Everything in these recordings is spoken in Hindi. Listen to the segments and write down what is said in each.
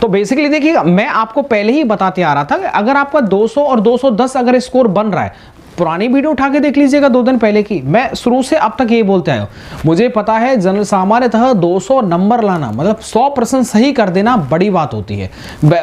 तो बेसिकली देखिएगा, मैं आपको पहले ही बताते आ रहा था कि अगर आपका 200 और 210 अगर स्कोर बन रहा है, पुरानी वीडियो उठा के देख लीजिएगा 2 दिन पहले की, मैं शुरू से अब तक ये बोलते आया हूं, मुझे पता है जनरल सामान्यतः 200 नंबर लाना मतलब 100% सही कर देना बड़ी बात होती है।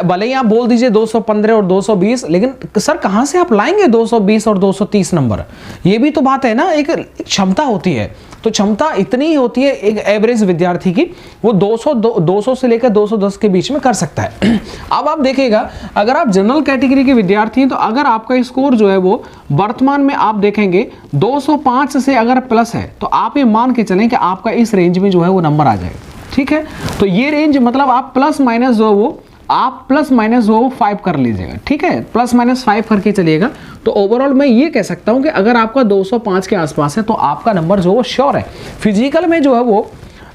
भले ही आप बोल दीजिए 215 और 220, लेकिन सर कहां से आप लाएंगे 220 और 230 नंबर? ये भी तो बात है ना, एक क्षमता होती है। तो क्षमता इतनी ही होती है एक एवरेज विद्यार्थी की, वो 200 से लेकर 210 के बीच में कर सकता है। अब आप देखिएगा, अगर आप जनरल कैटेगरी के विद्यार्थी हैं तो अगर आपका स्कोर जो है वो वर्तमान में आप देखेंगे 205 से अगर प्लस है तो आप ये मान के चलें कि आपका इस रेंज में जो है वो नंबर आ जाएगा। ठीक है, तो ये रेंज मतलब आप प्लस माइनस जो है वो आप प्लस माइनस वो 5 कर लीजिएगा। ठीक है, प्लस माइनस 5 करके चलिएगा। तो ओवरऑल मैं ये कह सकता हूं कि अगर आपका 205 के आसपास है तो आपका नंबर जो वो श्योर है। फिजिकल में जो है वो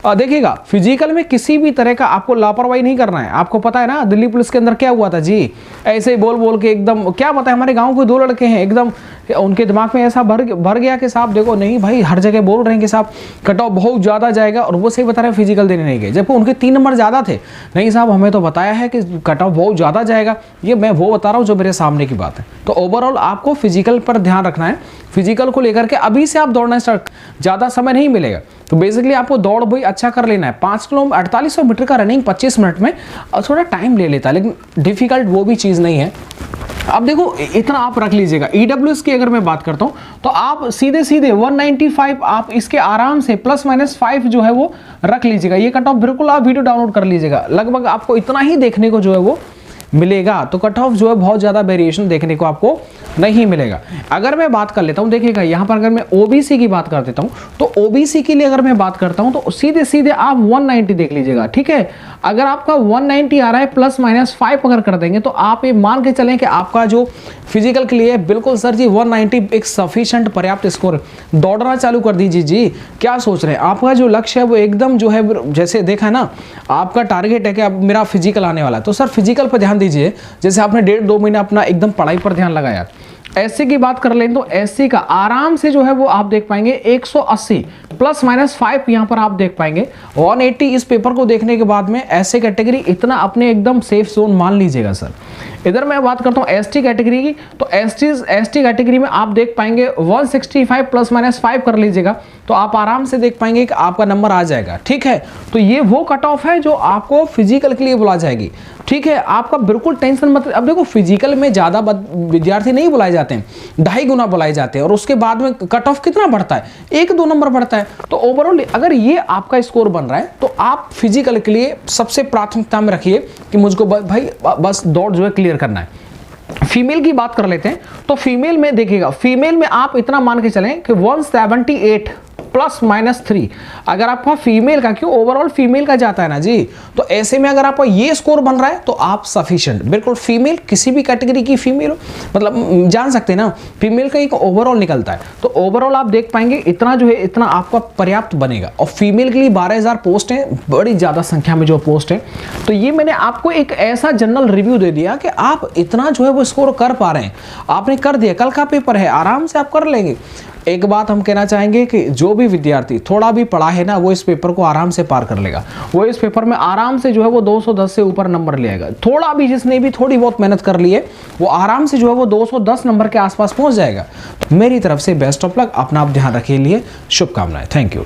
देखिएगा, फिजिकल में किसी भी तरह का आपको लापरवाही नहीं करना है। आपको पता है ना दिल्ली पुलिस के अंदर क्या हुआ था जी, ऐसे ही बोल बोल के एकदम, क्या पता है हमारे गांव के 2 लड़के हैं, एकदम उनके दिमाग में ऐसा भर गया कि साहब देखो, नहीं भाई हर जगह बोल रहे हैं कि साहब कट ऑफ बहुत ज़्यादा जाएगा, और वो सही बता रहे हैं फिजिकल देने नहीं गए, जबकि उनके 3 नंबर ज़्यादा थे। नहीं साहब हमें तो बताया है कि कट ऑफ बहुत ज़्यादा जाएगा, ये मैं वो बता रहा हूँ जो मेरे सामने की बात है। तो ओवरऑल आपको फिजिकल पर ध्यान रखना है। फिजिकल को लेकर के अभी से आप दौड़ना स्टार्ट, ज़्यादा समय नहीं मिलेगा, तो बेसिकली आपको दौड़ भी अच्छा कर लेना है। 5 किलोमीटर 4800 मीटर का रनिंग 25 मिनट में, और थोड़ा टाइम ले लेता है लेकिन डिफिकल्ट वो भी चीज़ नहीं है। अब देखो इतना आप रख लीजिएगा। ईडब्ल्यूएस की अगर मैं बात करता हूं तो आप सीधे 195 आप इसके आराम से प्लस माइनस 5 जो है वो रख लीजिएगा। ये कट ऑफ बिल्कुल आप वीडियो डाउनलोड कर लीजिएगा, लगभग आपको इतना ही देखने को जो है वो मिलेगा। तो कट ऑफ जो है बहुत ज़्यादा वेरिएशन देखने को आपको नहीं मिलेगा। अगर मैं बात कर लेता हूं, देखिएगा यहाँ पर अगर मैं ओबीसी की बात कर देता हूं तो ओबीसी के लिए अगर मैं बात करता हूं तो सीधे आप 190 देख लीजिएगा। ठीक है, अगर आपका 190 आ रहा है प्लस माइनस 5 अगर कर देंगे तो आप ये मान के चलें कि आपका जो फिजिकल के लिए बिल्कुल सर जी 190 एक सफिशिएंट पर्याप्त स्कोर। दौड़ना चालू कर दीजिए जी, क्या सोच रहे हैं? आपका जो लक्ष्य है वो एकदम जो है, जैसे देखा है ना, आपका टारगेट है कि अब मेरा फिजिकल आने वाला है, तो सर फिजिकल पर ध्यान दीजिए। जैसे आपने 1.5-2 महीने अपना एकदम पढ़ाई पर ध्यान लगाया। एससी की बात कर लें तो एससी का आराम से जो है वो आप देख पाएंगे 180 प्लस माइनस 5 यहां पर आप देख पाएंगे। 180 इस पेपर को देखने के बाद में एससी कैटेगरी इतना अपने एकदम सेफ जोन मान लीजिएगा सर। इधर मैं बात करता हूं एसटी कैटेगरी की, तो एसटी कैटेगरी में आप देख पाएंगे 165 प्लस माइनस 5 कर लीजिएगा तो आप आराम से देख पाएंगे कि आपका नंबर आ जाएगा। ठीक है, तो ये वो कट ऑफ है जो आपको फिजिकल के लिए बुला जाएगी। ठीक है, आपका बिल्कुल टेंशन मत। अब देखो फिजिकल में ज्यादा विद्यार्थी नहीं बुलाए जाते हैं, 2.5 गुना बुलाए जाते हैं, और उसके बाद में कट ऑफ कितना बढ़ता है? 1-2 नंबर बढ़ता है। तो ओवरऑल अगर ये आपका स्कोर बन रहा है तो आप फिजिकल के लिए सबसे प्राथमिकता में रखिए कि मुझको भाई बस दौड़ जो है क्लियर करना है। फीमेल की बात कर लेते हैं तो फीमेल में देखिएगा, फीमेल में आप इतना मान के चलें कि 178 प्लस माइनस 3 अगर आपका फीमेल का, क्यों ओवरऑल फीमेल का जाता है ना जी, तो ऐसे में अगर आपका ये स्कोर बन रहा है तो आप सफिशिएंट बिल्कुल। फीमेल किसी भी कैटेगरी की फीमेल हो, मतलब जान सकते हैं ना, फीमेल का एक ओवरऑल निकलता है, तो ओवरऑल आप देख पाएंगे इतना जो है इतना आपका पर्याप्त बनेगा। और फीमेल के लिए 12,000 पोस्ट है, बड़ी ज्यादा संख्या में जो पोस्ट है। तो ये मैंने आपको एक ऐसा जनरल रिव्यू दे दिया कि आप इतना जो है वो स्कोर कर पा रहे हैं, आपने कर दिया। कल का पेपर है, आराम से आप कर लेंगे। एक बात हम कहना चाहेंगे कि जो भी विद्यार्थी थोड़ा भी पढ़ा है ना, वो इस पेपर को आराम से पार कर लेगा। वो इस पेपर में आराम से जो है वो 210 से ऊपर नंबर ले आएगा। थोड़ा भी जिसने भी थोड़ी बहुत मेहनत कर ली है वो आराम से जो है वो 210 नंबर के आसपास पहुंच जाएगा। मेरी तरफ से बेस्ट ऑफ लक, अपना आप ध्यान रखिए, लिए शुभकामनाएं। Thank you.